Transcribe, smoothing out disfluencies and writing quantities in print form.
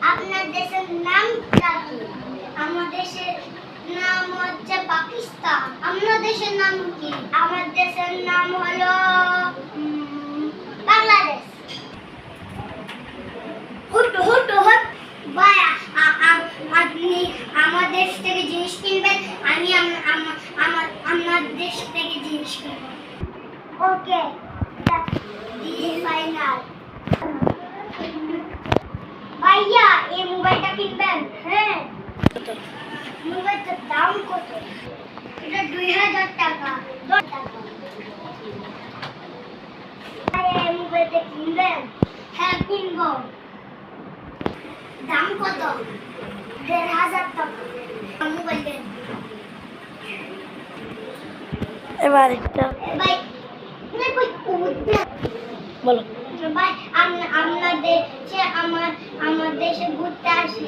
আপনার দেশের নামটা কি? আমার দেশের নাম হচ্ছে পাকিস্তান। আপনার দেশের নাম কি? আমার দেশের নাম হলো বাংলাদেশ। হুট হুট হুট ভাই, আপনি আমার দেশ থেকে জিনিস কিনবেন, আমি আমার দেশ থেকে জিনিস কিনবো। ওকে, ফাইনাল। ভাইয়া, এই মোবাইলটা কিনবেন? হ্যাঁ। মোবাইলটার দাম কত? এটা 2000 টাকা। 10 টাকা। ভাইয়া, এই মোবাইলটা কিনবেন? হ্যাঁ, কিনবো। দাম কত? 1500 টাকা। মোবাইল দেন। এবার একটা ভাই, বলো। ভাই, আপনার দেশে আমার দেশে ঘুরতে আসি।